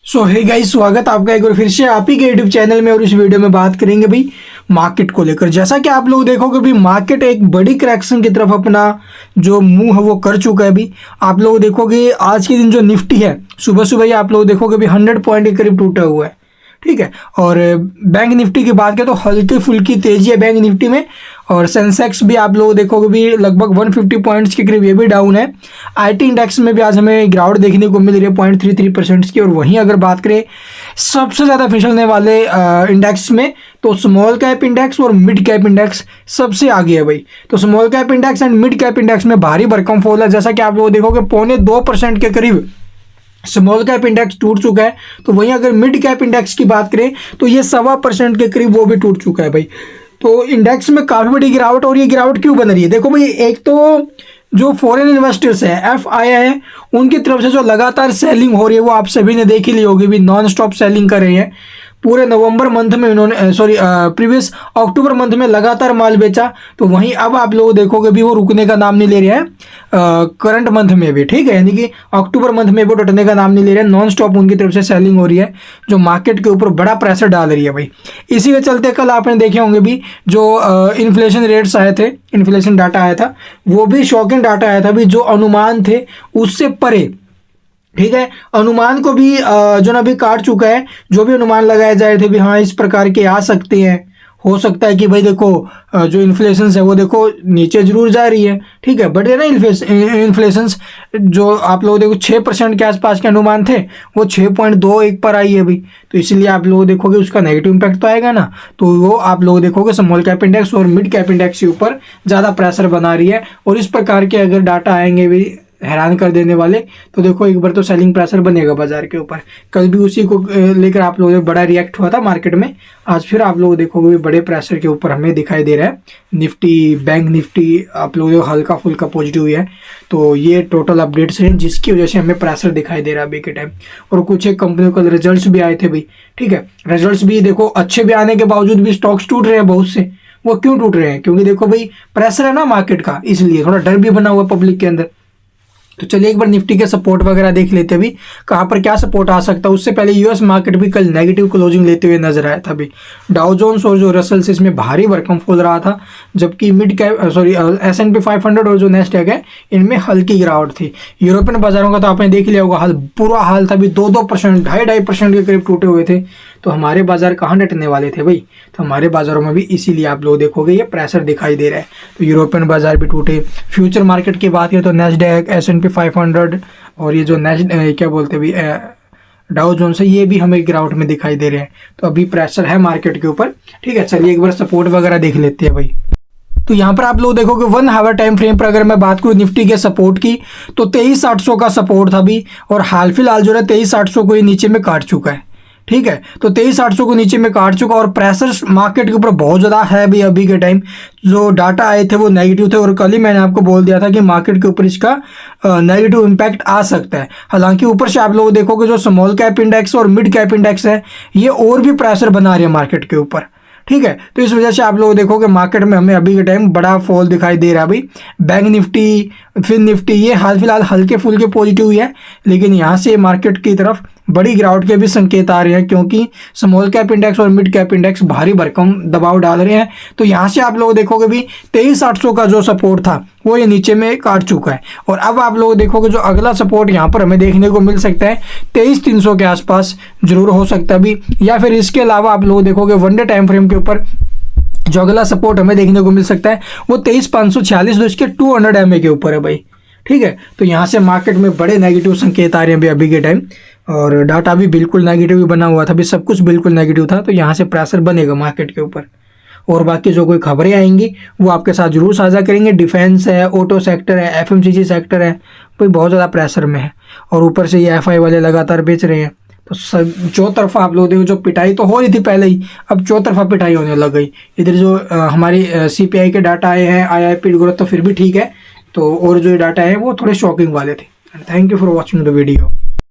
सो hey guys, स्वागत आपका एक बार फिर से आप ही के यूट्यूब चैनल में। और इस वीडियो में बात करेंगे भाई मार्केट को लेकर। जैसा कि आप लोग देखोगे भी मार्केट एक बड़ी करेक्शन की तरफ अपना जो मुंह है वो कर चुका है। भी आप लोग देखोगे आज के दिन जो निफ्टी है सुबह सुबह ही आप लोग देखोगे भी 100 पॉइंट के करीब टूटा हुआ है, ठीक है। और बैंक निफ्टी की बात करें तो हल्की फुल्की तेजी है बैंक निफ्टी में। और सेंसेक्स भी आप लोग देखोगे भी लगभग 150 पॉइंट्स के करीब ये भी डाउन है। आईटी इंडेक्स में भी आज हमें गिरावट देखने को मिल रही है 0.33% की। और वहीं अगर बात करें सबसे ज़्यादा फिसलने वाले इंडेक्स में तो स्मॉल कैप इंडेक्स और मिड कैप इंडेक्स सबसे आगे है भाई। तो small cap index and mid cap index में भारी भरकम फॉल है। जैसा कि आप लोग देखोगे 0.25% के करीब स्मॉल कैप इंडेक्स टूट चुका है। तो वहीं अगर मिड कैप इंडेक्स की बात करें तो ये 1.25% के करीब वो भी टूट चुका है भाई। तो इंडेक्स में काफ़ी बड़ी गिरावट। और ये गिरावट क्यों बन रही है? देखो भाई, एक तो जो फॉरेन इन्वेस्टर्स है FII है उनकी तरफ से जो लगातार सेलिंग हो रही है वो आप सभी ने देख ही ली होगी भी। नॉन स्टॉप सेलिंग कर रही है। पूरे नवंबर मंथ में इन्होंने प्रीवियस अक्टूबर मंथ में लगातार माल बेचा। तो वहीं अब आप लोग देखोगे भी वो रुकने का नाम नहीं ले रहे हैं करंट मंथ में भी, ठीक है। यानी कि अक्टूबर मंथ में वो टूटने का नाम नहीं ले रहे हैं। नॉन स्टॉप उनकी तरफ से सेलिंग हो रही है जो मार्केट के ऊपर बड़ा प्रेशर डाल रही है भाई। इसी के चलते कल आपने देखे होंगे भी जो इन्फ्लेशन रेट्स आए थे, इन्फ्लेशन डाटा आया था, वो भी शॉकिंग डाटा आया था भी। जो अनुमान थे उससे परे, ठीक है, अनुमान को भी जो ना भी काट चुका है। जो भी अनुमान लगाए जा रहे थे भी हाँ इस प्रकार के आ सकते हैं, हो सकता है कि भाई देखो जो इन्फ्लेशन है वो देखो नीचे जरूर जा रही है, ठीक है, बट ये ना इन्फ्लेशन जो आप लोग देखो 6% के आसपास के अनुमान थे वो 6.21 पर आई है अभी। तो इसलिए आप लोग देखोगे उसका नेगेटिव इम्पैक्ट तो आएगा ना। तो वो आप लोग देखोगे स्मॉल कैप इंडेक्स और मिड कैप इंडेक्स के ऊपर ज़्यादा प्रेशर बना रही है। और इस प्रकार के अगर डाटा आएंगे भी हैरान कर देने वाले तो देखो एक बार तो सेलिंग प्रेशर बनेगा बाजार के ऊपर। कल भी उसी को लेकर आप लोगों ने बड़ा रिएक्ट हुआ था मार्केट में। आज फिर आप लोग देखोगे बड़े प्रेशर के ऊपर हमें दिखाई दे रहा है। निफ्टी, बैंक निफ्टी आप लोगों को हल्का फुल्का पॉजिटिव है। तो ये टोटल अपडेट्स हैं जिसकी वजह से हमें प्रेशर दिखाई दे रहा है अभी के टाइम। और कुछ एक कंपनियों के रिजल्ट्स भी आए थे भाई, ठीक है। रिजल्ट्स भी देखो अच्छे भी आने के बावजूद भी स्टॉक्स टूट रहे हैं बहुत से। वो क्यों टूट रहे हैं? क्योंकि देखो भाई प्रेशर है ना मार्केट का, इसलिए थोड़ा डर भी बना हुआ पब्लिक के अंदर। तो चलिए एक बार निफ्टी के सपोर्ट वगैरह देख लेते हैं भी कहाँ पर क्या सपोर्ट आ सकता है। उससे पहले यूएस मार्केट भी कल नेगेटिव क्लोजिंग लेते हुए नजर आया था भी। डाउ जोन्स और जो रसेल्स इसमें भारी भरकम फॉल रहा था, जबकि मिड कैप S&P 500 और जो नेस्डैक है इनमें हल्की गिरावट थी। यूरोपियन बाजारों का तो आपने देख लिया होगा हाल, बुरा हाल था भी। 2-2%, 2.5% के करीब टूटे हुए थे। तो हमारे बाजार कहाँ डटने वाले थे भाई? तो हमारे बाजारों में भी इसीलिए आप लोग देखोगे ये प्रेशर दिखाई दे रहा है। तो यूरोपियन बाजार भी टूटे। फ्यूचर मार्केट की बात करें तो नेस्डैक, S&P 500 और ये जो क्या बोलते भी डाउ जोन्स है ये भी हमें गिरावट में दिखाई दे रहे हैं। तो अभी प्रेशर है मार्केट के ऊपर, ठीक है। चलिए एक बार सपोर्ट वगैरह देख लेते हैं भाई। तो यहाँ पर आप लोग देखोगे 1 आवर टाइम फ्रेम पर अगर मैं बात करूँ निफ्टी के सपोर्ट की तो 23,800 का सपोर्ट था भी। और हाल फिलहाल जो है 23,800 को ये नीचे में काट चुका है, ठीक है। तो 23,800 को नीचे में काट चुका। और प्रेशर मार्केट के ऊपर बहुत ज़्यादा है भी। अभी के टाइम जो डाटा आए थे वो नेगेटिव थे। और कल ही मैंने आपको बोल दिया था कि मार्केट के ऊपर इसका नेगेटिव इम्पैक्ट आ सकता है। हालांकि ऊपर से आप लोग देखोगे जो स्मॉल कैप इंडेक्स और मिड कैप इंडेक्स है ये और भी प्रेशर बना रही है मार्केट के ऊपर, ठीक है। तो इस वजह से आप लोग देखोगे मार्केट में हमें अभी के टाइम बड़ा फॉल दिखाई दे रहा है भाई। बैंक निफ्टी, फिर निफ्टी ये हाल फिलहाल हल्के फुल्के पॉजिटिव हुई है, लेकिन यहाँ से मार्केट की तरफ बड़ी गिरावट के भी संकेत आ रहे हैं क्योंकि स्मॉल कैप इंडेक्स और मिड कैप इंडेक्स भारी भरकम दबाव डाल रहे हैं। तो यहाँ से आप लोग देखोगे भी 23,800 का जो सपोर्ट था वो ये नीचे में काट चुका है। और अब आप लोग देखोगे जो अगला सपोर्ट यहाँ पर हमें देखने को मिल सकता है 23,300 के आसपास जरूर हो सकता है भी। या फिर इसके अलावा आप लोग देखोगे 1 डे टाइम फ्रेम के ऊपर जो अगला सपोर्ट हमें देखने को मिल सकता है वो 23,546 जो इसके 200 MA के ऊपर है भाई, ठीक है। तो यहाँ से मार्केट में बड़े नेगेटिव संकेत आ रहे हैं अभी के टाइम। और डाटा भी बिल्कुल नेगेटिव ही बना हुआ था भी, सब कुछ बिल्कुल नेगेटिव था। तो यहाँ से प्रेशर बनेगा मार्केट के ऊपर। और बाकी जो कोई खबरें आएंगी वो आपके साथ जरूर साझा करेंगे। डिफेंस है, ऑटो सेक्टर है, FMCG सेक्टर है, कोई बहुत ज़्यादा प्रेशर में है। और ऊपर से ये FI वाले लगातार बेच रहे हैं। तो सब चौतरफा आप लोग देखो जो पिटाई तो हो रही थी पहले ही, अब चौतरफा पिटाई होने लग गई। इधर जो हमारी CPI के डाटा आए हैं, IIP ग्रोथ तो फिर भी ठीक है। तो और जो डाटा है वो थोड़े शॉकिंग वाले थे। Thank you for watching the video.